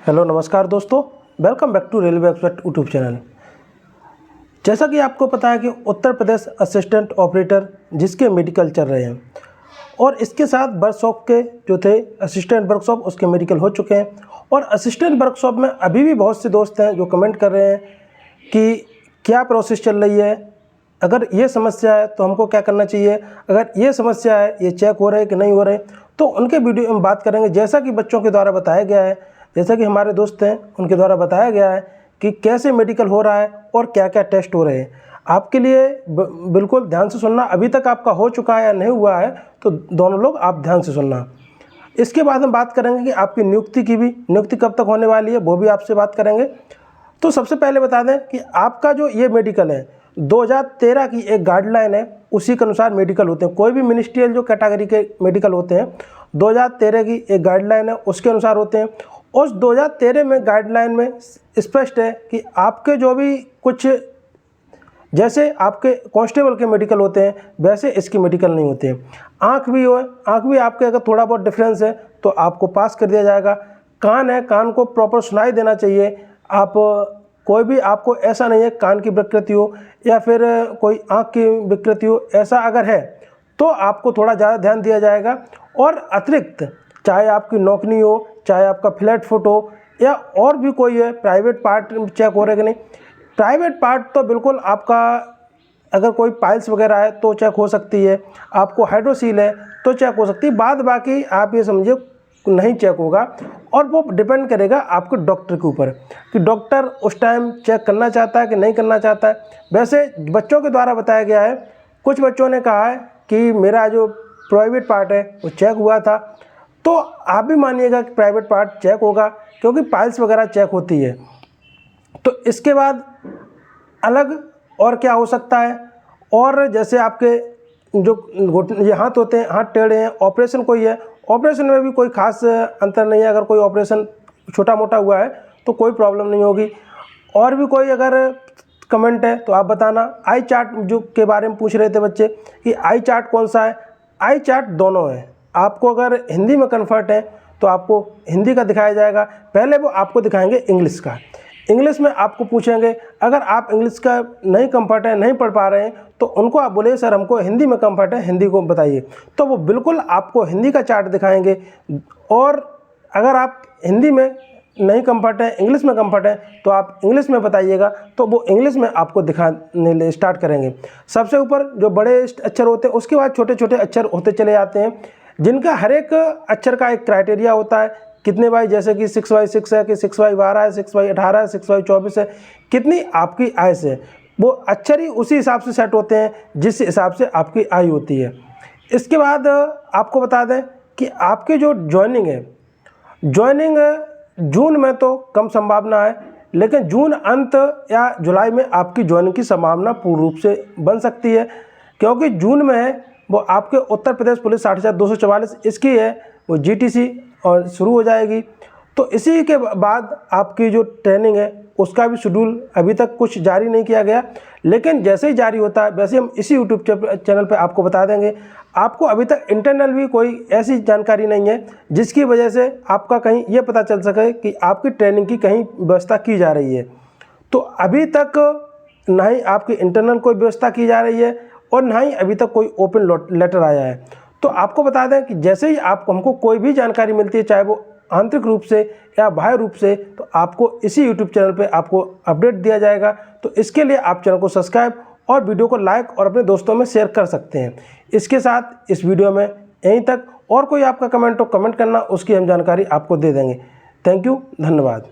Hello नमस्कार दोस्तों, welcome back to railway expert YouTube channel. जैसा कि आपको पता है कि उत्तर प्रदेश असिस्टेंट ऑपरेटर जिसके मेडिकल चल रहे हैं और इसके साथ वर्कशॉप के जो थे असिस्टेंट वर्कशॉप उसके मेडिकल हो चुके हैं। और असिस्टेंट वर्कशॉप में अभी भी बहुत से दोस्त हैं जो कमेंट कर रहे हैं कि क्या प्रोसेस चल रही है, अगर ये समस्या है तो हमको क्या करना चाहिए, अगर ये समस्या है ये चेक हो रहे हैं कि नहीं हो रहे। तो उनके वीडियो में बात करेंगे। जैसा कि बच्चों के द्वारा बताया गया है, जैसा कि हमारे दोस्त हैं उनके द्वारा बताया गया है कि कैसे मेडिकल हो रहा है और क्या क्या टेस्ट हो रहे हैं। आपके लिए बिल्कुल ध्यान से सुनना। अभी तक आपका हो चुका है या नहीं हुआ है तो दोनों लोग आप ध्यान से सुनना। इसके बाद हम बात करेंगे कि आपकी नियुक्ति की भी, नियुक्ति कब तक होने वाली है वो भी आपसे बात करेंगे। तो सबसे पहले बता दें कि आपका जो ये मेडिकल है 2013 की एक गाइडलाइन है, उसी के अनुसार मेडिकल होते हैं। कोई भी मिनिस्ट्रियल जो कैटेगरी के मेडिकल होते हैं 2013 की एक गाइडलाइन है उसके अनुसार होते हैं। उस 2013 में गाइडलाइन में स्पष्ट है कि आपके जो भी कुछ, जैसे आपके कांस्टेबल के मेडिकल होते हैं वैसे इसकी मेडिकल नहीं होते हैं। आँख भी हो, आँख भी आपके अगर थोड़ा बहुत डिफरेंस है तो आपको पास कर दिया जाएगा। कान है, कान को प्रॉपर सुनाई देना चाहिए। आप कोई भी, आपको ऐसा नहीं है कान की विकृति हो या फिर कोई आँख की विकृति हो, ऐसा अगर है तो आपको थोड़ा ज़्यादा ध्यान दिया जाएगा। और अतिरिक्त चाहे आपकी नौकरी हो, चाहे आपका फ्लैट फुट हो या और भी कोई है, प्राइवेट पार्ट चेक हो रहा है कि नहीं। प्राइवेट पार्ट तो बिल्कुल आपका, अगर कोई पाइल्स वगैरह है तो चेक हो सकती है, आपको हाइड्रोसील है तो चेक हो सकती है। बाद बाकी आप ये समझिए नहीं चेक होगा। और वो डिपेंड करेगा आपके डॉक्टर के ऊपर कि डॉक्टर उस टाइम चेक करना चाहता है कि नहीं करना चाहता है। वैसे बच्चों के द्वारा बताया गया है, कुछ बच्चों ने कहा है कि मेरा जो प्राइवेट पार्ट है वो चेक हुआ था, तो आप भी मानिएगा कि प्राइवेट पार्ट चेक होगा क्योंकि पाइल्स वगैरह चेक होती है। तो इसके बाद अलग और क्या हो सकता है, और जैसे आपके जो ये हाथ होते हैं, हाथ टेढ़े हैं, ऑपरेशन कोई है, ऑपरेशन में भी कोई खास अंतर नहीं है। अगर कोई ऑपरेशन छोटा मोटा हुआ है तो कोई प्रॉब्लम नहीं होगी। और भी कोई अगर कमेंट है तो आप बताना। आई चार्ट जो के बारे में पूछ रहे थे बच्चे कि आई चार्ट कौन सा है। आई चार्ट दोनों है। आपको अगर हिंदी में कन्फर्ट है तो आपको हिंदी का दिखाया जाएगा, पहले वो आपको दिखाएंगे इंग्लिश का। इंग्लिश में आपको पूछेंगे, अगर आप इंग्लिश का नहीं कम्फर्ट है, नहीं पढ़ पा रहे हैं तो उनको आप बोले सर हमको हिंदी में कम्फर्ट है, हिंदी को बताइए, तो वो बिल्कुल आपको हिंदी का चार्ट दिखाएंगे। और अगर आप हिंदी में नहीं कम्फर्ट है, इंग्लिश में कम्फर्ट है तो आप इंग्लिश में बताइएगा, तो वो इंग्लिश में आपको दिखाने स्टार्ट करेंगे। सबसे ऊपर जो बड़े अक्षर होते हैं उसके बाद छोटे छोटे अक्षर होते चले जाते हैं, जिनका हर एक अक्षर का एक क्राइटेरिया होता है। कितने बाई, जैसे कि 6x6 है कि 6x12 है, 6x18 है, 6x24 है, कितनी आपकी आयस है, वो अक्षर ही उसी हिसाब से सेट होते हैं जिस हिसाब से आपकी आयु होती है। इसके बाद आपको बता दें कि आपकी जो ज्वाइनिंग है, ज्वाइनिंग जून में तो कम संभावना है, लेकिन जून अंत या जुलाई में आपकी ज्वाइनिंग की संभावना पूर्ण रूप से बन सकती है, क्योंकि जून में है वो आपके उत्तर प्रदेश पुलिस 60,244 इसकी है वो GTC और शुरू हो जाएगी। तो इसी के बाद आपकी जो ट्रेनिंग है उसका भी शेड्यूल अभी तक कुछ जारी नहीं किया गया, लेकिन जैसे ही जारी होता है वैसे हम इसी यूट्यूब चैनल पे आपको बता देंगे। आपको अभी तक इंटरनल भी कोई ऐसी जानकारी नहीं है जिसकी वजह से आपका कहीं ये पता चल सके कि आपकी ट्रेनिंग की कहीं व्यवस्था की जा रही है। तो अभी तक ना ही आपकी इंटरनल कोई व्यवस्था की जा रही है और ना ही अभी तक कोई ओपन लेटर आया है। तो आपको बता दें कि जैसे ही आपको हमको कोई भी जानकारी मिलती है, चाहे वो आंतरिक रूप से या बाह्य रूप से, तो आपको इसी यूट्यूब चैनल पे आपको अपडेट दिया जाएगा। तो इसके लिए आप चैनल को सब्सक्राइब और वीडियो को लाइक और अपने दोस्तों में शेयर कर सकते हैं। इसके साथ इस वीडियो में यहीं तक, और कोई आपका कमेंट हो कमेंट करना, उसकी हम जानकारी आपको दे देंगे। थैंक यू, धन्यवाद।